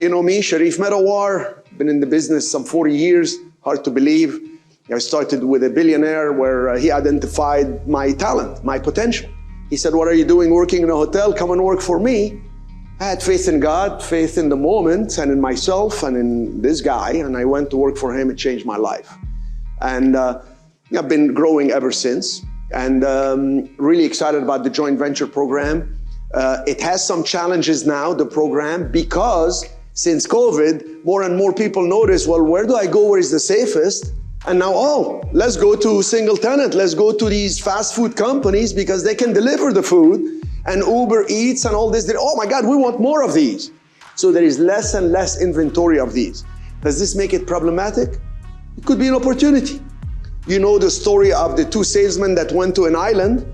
You know me, Sharif Medawar, been in the business some 40 years, hard to believe. I started with a billionaire where he identified my talent, my potential. He said, what are you doing working in a hotel? Come and work for me. I had faith in God, faith in the moment, and in myself, and in this guy, and I went to work for him. It changed my life. And I've been growing ever since, and really excited about the joint venture program. It has some challenges now, the program, because since COVID, more and more people notice, well, where do I go where is the safest? And now, oh, let's go to single tenant. Let's go to these fast food companies because they can deliver the food, and Uber Eats and all this. Oh my God, we want more of these. So there is less and less inventory of these. Does this make it problematic? It could be an opportunity. You know the story of the two salesmen that went to an island.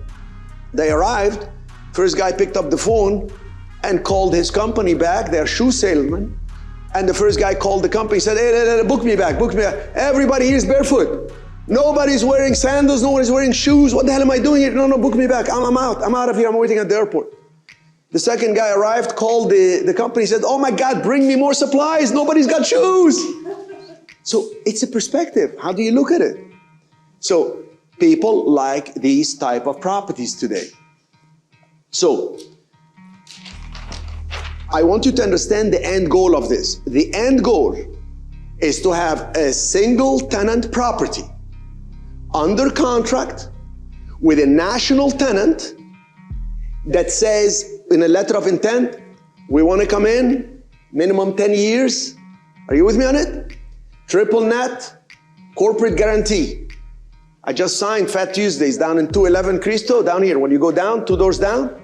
They arrived. First guy picked up the phone and called his company back, their shoe salesman. And the first guy called the company, said, hey, book me back, book me back. Everybody here is barefoot. Nobody's wearing sandals, nobody's wearing shoes. What the hell am I doing here? No, book me back. I'm out of here, I'm waiting at the airport. The second guy arrived, called the company, said, oh my God, bring me more supplies. Nobody's got shoes. So it's a perspective. How do you look at it? So people like these type of properties today. So I want you to understand the end goal of this. The end goal is to have a single tenant property under contract with a national tenant that says in a letter of intent, we want to come in, minimum 10 years. Are you with me on it? Triple net, corporate guarantee. I just signed Fat Tuesdays down in 211 Cristo, down here. When you go down, 2 doors down.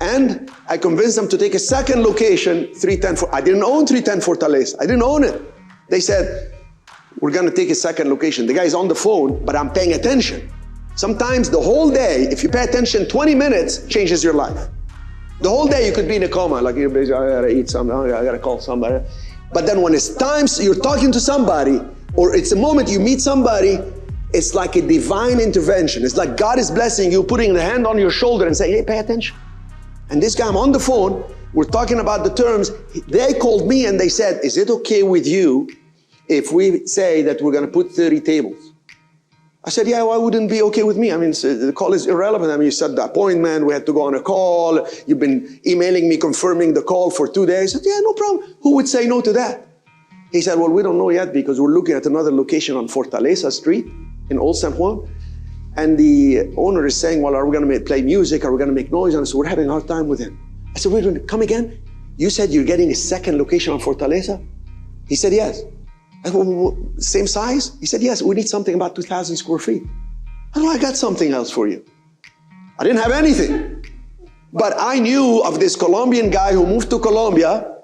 And I convinced them to take a second location, 310. I didn't own 310 Fortaleza. I didn't own it. They said, we're going to take a second location. The guy's on the phone, but I'm paying attention. Sometimes the whole day, if you pay attention, 20 minutes changes your life. The whole day you could be in a coma, like you're busy, I gotta eat something, I gotta call somebody. But then when it's times you're talking to somebody, or it's a moment you meet somebody, it's like a divine intervention. It's like God is blessing you, putting the hand on your shoulder and saying, hey, pay attention. And this guy, I'm on the phone, we're talking about the terms. They called me and they said, is it okay with you if we say that we're going to put 30 tables? I said, yeah, why wouldn't it be okay with me? I mean, the call is irrelevant. I mean, you set the appointment, we had to go on a call. You've been emailing me confirming the call for 2 days. I said, yeah, no problem. Who would say no to that? He said, well, we don't know yet because we're looking at another location on Fortaleza Street in Old San Juan. And the owner is saying, well, are we going to play music? Are we going to make noise? And so we're having a hard time with him. I said, wait, come again? You said you're getting a second location on Fortaleza? He said, yes. I said, well, same size? He said, yes, we need something about 2,000 square feet. I said, I got something else for you. I didn't have anything. But I knew of this Colombian guy who moved to Colombia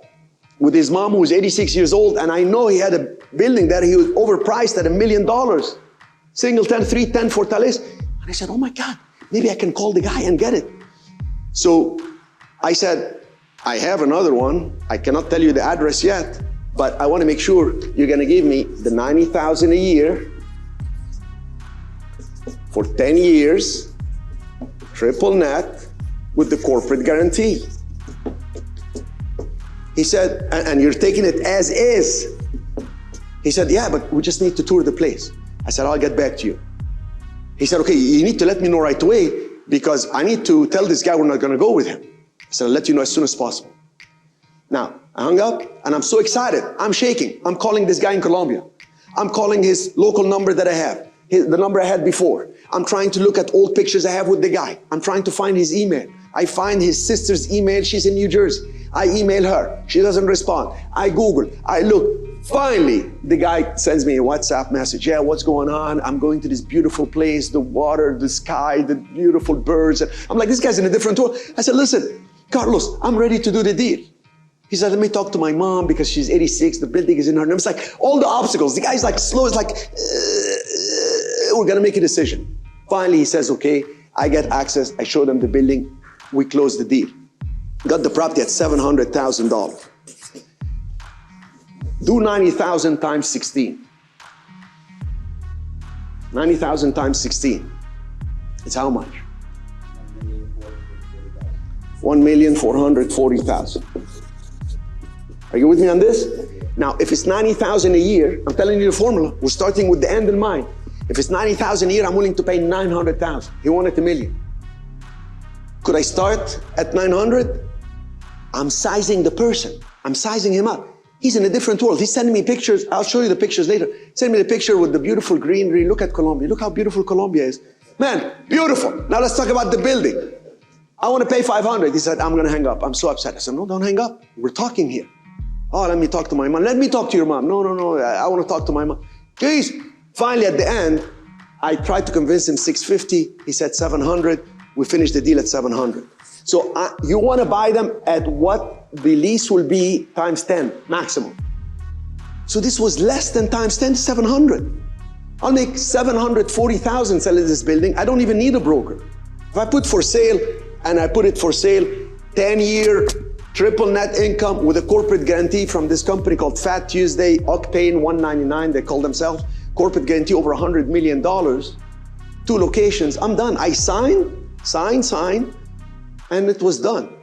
with his mom who was 86 years old. And I know he had a building that he was overpriced at $1 million. Single 10, 310 Fortaleza. And I said, oh my God, maybe I can call the guy and get it. So I said, I have another one. I cannot tell you the address yet, but I want to make sure you're going to give me the $90,000 a year for 10 years, triple net with the corporate guarantee. He said, and you're taking it as is. He said, yeah, but we just need to tour the place. I said, I'll get back to you. He said, okay, you need to let me know right away because I need to tell this guy we're not going to go with him. I said, I'll let you know as soon as possible. Now, I hung up and I'm so excited. I'm shaking. I'm calling this guy in Colombia. I'm calling his local number that I have, the number I had before. I'm trying to look at old pictures I have with the guy. I'm trying to find his email. I find his sister's email. She's in New Jersey. I email her. She doesn't respond. I Google. I look. Finally, the guy sends me a WhatsApp message. Yeah, what's going on? I'm going to this beautiful place, the water, the sky, the beautiful birds. I'm like, this guy's in a different world. I said, listen, Carlos, I'm ready to do the deal. He said, let me talk to my mom because she's 86. The building is in her name. It's like all the obstacles. The guy's like slow. It's like, we're going to make a decision. Finally, he says, okay, I get access. I show them the building. We close the deal. Got the property at $700,000. Do 90,000 times 16. 90,000 times 16. It's how much? 1,440,000. Are you with me on this? Now, if it's 90,000 a year, I'm telling you the formula. We're starting with the end in mind. If it's 90,000 a year, I'm willing to pay 900,000. He wanted $1 million. Could I start at 900? I'm sizing the person. I'm sizing him up. He's in a different world. He's sending me pictures. I'll show you the pictures later. Send me the picture with the beautiful greenery. Look at Colombia. Look how beautiful Colombia is. Man, beautiful. Now let's talk about the building. I want to pay 500. He said, I'm going to hang up. I'm so upset. I said, no, don't hang up. We're talking here. Oh, let me talk to my mom. Let me talk to your mom. No. I want to talk to my mom. Please. Finally, at the end, I tried to convince him 650. He said 700. We finished the deal at 700. So you want to buy them at what the lease will be times 10 maximum. So this was less than times 10, 700. I'll make 740,000 selling this building. I don't even need a broker. If I put for sale and I put it for sale, 10-year, triple net income with a corporate guarantee from this company called Fat Tuesday, Octane 199, they call themselves, corporate guarantee over $100 million, 2 locations, I'm done. I sign, and it was done.